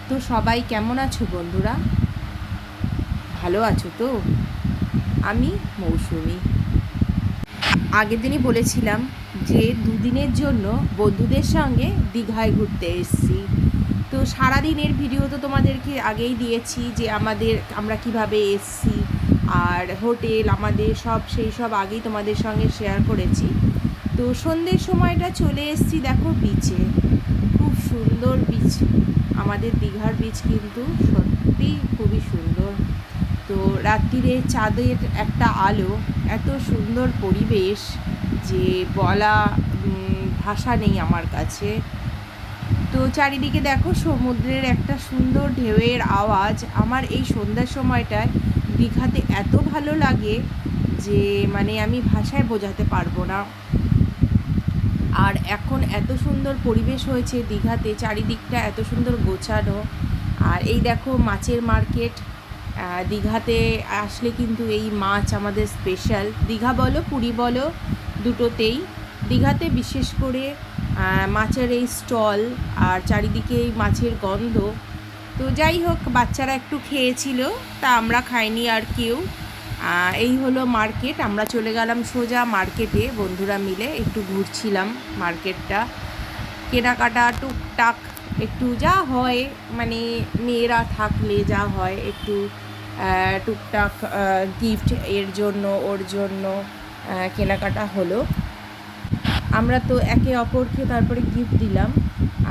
তো সবাই কেমন আছো বন্ধুরা? ভালো আছো তো? আমি মৌসুমি। আগের দিনই বলেছিলাম যে দুদিনের জন্য বন্ধুদের সঙ্গে দীঘায় ঘুরতে এসেছি। তো সারাদিনের ভিডিও তো তোমাদেরকে আগেই দিয়েছি যে আমরা কিভাবে এসেছি, আর হোটেল আমাদের সেই সব আগেই তোমাদের সঙ্গে শেয়ার করেছি। তো সন্ধ্যের সময়টা চলে এসেছি, দেখো বিচে। খুব সুন্দর বিচ, আমাদের দীঘার বিচ কিন্তু সত্যি খুবই সুন্দর। তো রাত্রিরে চাঁদের একটা আলো, এত সুন্দর পরিবেশ যে বলা ভাষা নেই আমার কাছে। তো চারিদিকে দেখো সমুদ্রের একটা সুন্দর ঢেউয়ের আওয়াজ। আমার এই সন্ধ্যার সময়টায় দীঘাতে এত ভালো লাগে যে আমি ভাষায় বোঝাতে পারবো না। আর এখন এত সুন্দর পরিবেশ হয়েছে দীঘাতে, চারিদিকটা এত সুন্দর গোছানো। আর এই দেখো মাছের মার্কেট। দীঘাতে আসলে কিন্তু এই মাছ আমাদের স্পেশাল। দীঘা বলো পুরী বলো দুটোতেই, দীঘাতে বিশেষ করে মাছের এই স্টল আর চারিদিকে এই মাছের গন্ধ। তো যাই হোক, বাচ্চারা একটু খেয়েছিল, তা আমরা খাইনি আর কেউ। এই হলো মার্কেট। আমরা চলে গেলাম সোজা মার্কেটে, বন্ধুরা মিলে একটু ঘুরছিলাম মার্কেটটা। কেনাকাটা টুকটাক একটু যা হয়, মেয়েরা থাকলে যা হয় একটু টুকটাক গিফট এর জন্য ওর জন্য কেনাকাটা হলো। আমরা তো একে অপরকে তারপরে গিফট দিলাম।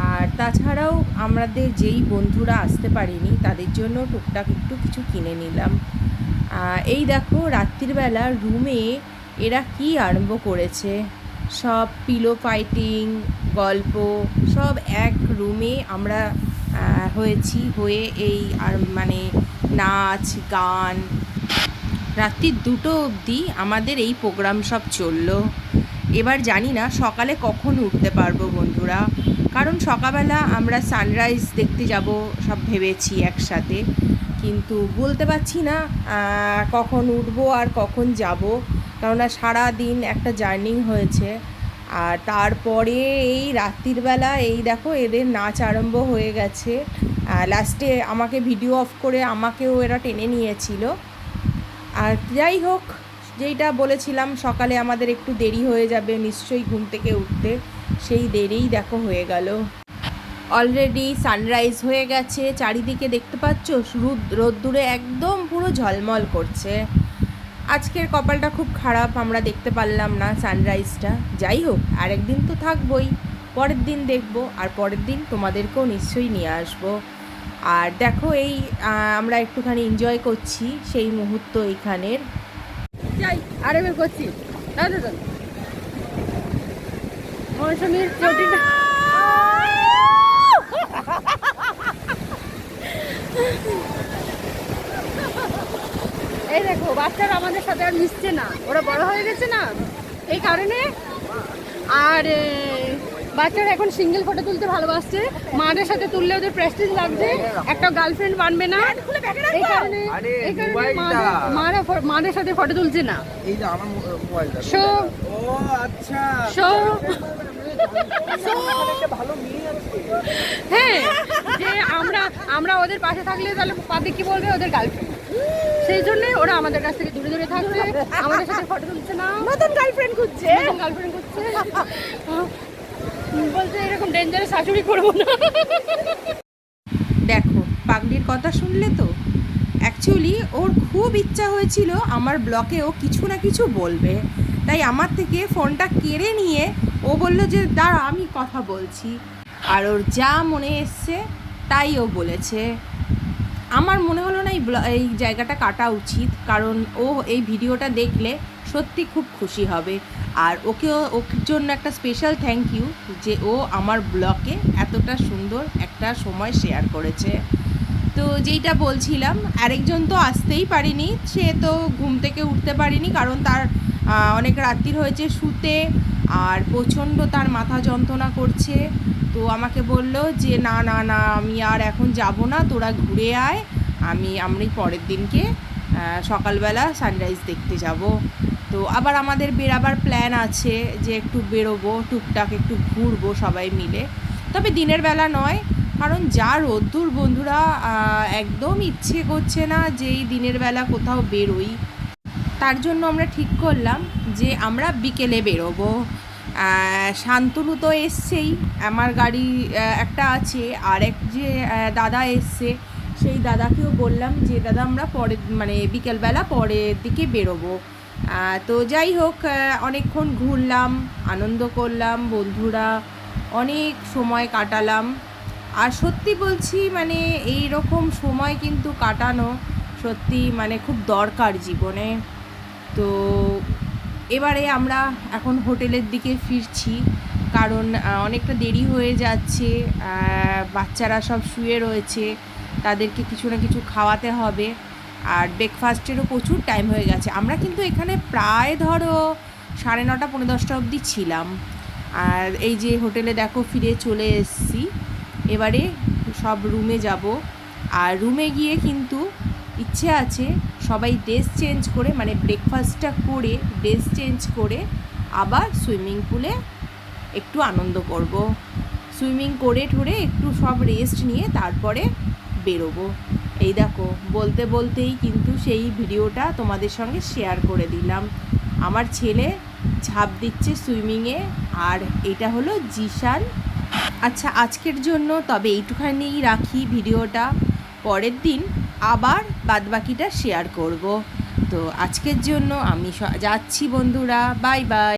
আর তাছাড়াও আমাদের যেই বন্ধুরা আসতে পারেনি তাদের জন্য টুকটাক একটু কিছু কিনে নিলাম। এই দেখো রাত্রিবেলা রুমে এরা কি আরম্ভ করেছে, সব পিলো ফাইটিং গল্প সব এক রুমে আমরা হয়ে এই আর নাচ গান রাত্রি 2টো অবধি আমাদের এই প্রোগ্রাম সব চললো। এবার জানি না সকালে কখন উঠতে পারবো বন্ধুরা, কারণ সকালবেলা আমরা সানরাইজ দেখতে যাব সব ভেবেছি একসাথে, কিন্তু বলতে পারছি না কখন উঠবো আর কখন যাব, কেননা সারা দিন একটা জার্নি হয়েছে। আর তারপরে এই রাত্রিবেলা এই দেখো এদের নাচ আরম্ভ হয়ে গেছে। লাস্টে আমাকে ভিডিও অফ করে আমাকেও এরা টেনে নিয়েছিল। আর যাই হোক, যেইটা বলেছিলাম সকালে আমাদের একটু দেরি হয়ে যাবে নিশ্চয়ই ঘুম থেকে উঠতে, সেই দেরিই দেখো হয়ে গেল। অলরেডি সানরাইজ হয়ে গেছে, চারিদিকে দেখতে পাচ্ছ রোদ্দুরে একদম পুরো ঝলমল করছে। আজকের কপালটা খুব খারাপ, আমরা দেখতে পারলাম না সানরাইজটা। যাই হোক, আরেকদিন তো থাকবই, পরের দিন দেখব, আর পরের দিন তোমাদেরকেও নিশ্চয়ই নিয়ে আসবো। আর দেখো এই আমরা একটুখানি এনজয় করছি সেই মুহূর্ত এইখানের। যাই আরে বের করছি দাদা মৌসুমীর চটিটা এই দেখো বাচ্চারা আমাদের সাথে আর মিশছে না, ওরা বড় হয়ে গেছে না এই কারণে। আর বাচ্চারা এখন সিঙ্গেল ফটো তুলতে ভালোবাসছে, মাদের সাথে তুললে ওদের প্রেস্টিজ লাগছে, একটা গার্লফ্রেন্ড বানবে না, এই কারণে মাদের সাথে ফটো তুলছে না। শো আচ্ছা শো হ্যাঁ, যে আমরা ওদের পাশে থাকলে তাহলে পাবলিক কি বলবে, ওদের গার্লফ্রেন্ড। সেই জন্য ওরা আমাদের কাছ থেকে দূরে দূরে থাকছে, আমাদের সাথে ফটো তুলছে না, নতুন গার্লফ্রেন্ড খুঁজছে বলছে এরকম ডেঞ্জারাস শাশুড়ি করবো না। দেখো পাগলির কথা শুনলে তো, অ্যাকচুয়ালি ওর খুব ইচ্ছা হয়েছিল আমার ব্লকেও কিছু না কিছু বলবে, তাই আমার থেকে ফোনটা কেড়ে নিয়ে ও বললো যে দাঁড়া আমি কথা বলছি। আর ওর যা মনে এসছে তাই ও বলেছে। আমার মনে হলো না এই জায়গাটা কাটা উচিত, কারণ ও এই ভিডিওটা দেখলে সত্যি খুব খুশি হবে। আর ওর জন্য একটা স্পেশাল থ্যাংক ইউ যে ও আমার ব্লগে এতটা সুন্দর একটা সময় শেয়ার করেছে। তো যেইটা বলছিলাম, আরেকজন তো আসতেই পারিনি, সে তো ঘুম থেকে উঠতে পারিনি, কারণ তার অনেক রাত্রির হয়েছে শুতে, আর প্রচণ্ড তার মাথা যন্ত্রণা করছে। তো আমাকে বলল যে না না না আমি আর এখন যাব না, তোরা ঘুরে আয়, আমি পরের দিনকে সকালবেলা সানরাইজ দেখতে যাব। তো আবার আমাদের বেরাবার প্ল্যান আছে যে একটু বেরোবো, টুকটাক একটু ঘুরবো সবাই মিলে, তবে দিনের বেলা নয়, কারণ যা রোদ্দুর বন্ধুরা, একদম ইচ্ছে করছে না যে এই দিনের বেলা কোথাও বেরোই। তার জন্য আমরা ঠিক করলাম যে আমরা বিকেলে বেরোবো। শান্তনু তো এসছেই, আমার গাড়ি একটা আছে, আর এক যে দাদা এসছে সেই দাদাকেও বললাম যে দাদা আমরা পরের মানে বিকেলবেলা পরের দিকে বেরোবো। তো যাই হোক, অনেকক্ষণ ঘুরলাম, আনন্দ করলাম বন্ধুরা, অনেক সময় কাটালাম। আর সত্যি বলছি মানে এই রকম সময় কিন্তু কাটানো সত্যি মানে খুব দরকার জীবনে। তো এবারে আমরা এখন হোটেলের দিকে ফিরছি, কারণ অনেকটা দেরি হয়ে যাচ্ছে, বাচ্চারা সব শুয়ে রয়েছে, তাদেরকে কিছু না কিছু খাওয়াতে হবে, আর ব্রেকফাস্টেরও প্রচুর টাইম হয়ে গেছে। আমরা কিন্তু এখানে প্রায় ধরো 9:30 পৌনে 10টা অবধি ছিলাম। আর এই যে হোটেলে দেখো ফিরে চলে এসেছি, এবারে সব রুমে যাব। আর রুমে গিয়ে কিন্তু ইচ্ছে আছে সবাই ড্রেস চেঞ্জ করে, মানে ব্রেকফাস্টটা করে ড্রেস চেঞ্জ করে আবার সুইমিং পুলে একটু আনন্দ করব। সুইমিং করে ঠোরে একটু সব রেস্ট নিয়ে তারপরে বেরোবো। এই দেখো বলতে বলতেই কিন্তু সেই ভিডিওটা তোমাদের সঙ্গে শেয়ার করে দিলাম। আমার ছেলে ঝাঁপ দিচ্ছে সুইমিংয়ে, আর এটা হলো জিশান। আচ্ছা, আজকের জন্য তবে এইটুখানেই রাখি ভিডিওটা, পরের দিন আবার বাদবাকিটা শেয়ার করব। তো আজকের জন্য আমি যাচ্ছি বন্ধুরা, বাই বাই।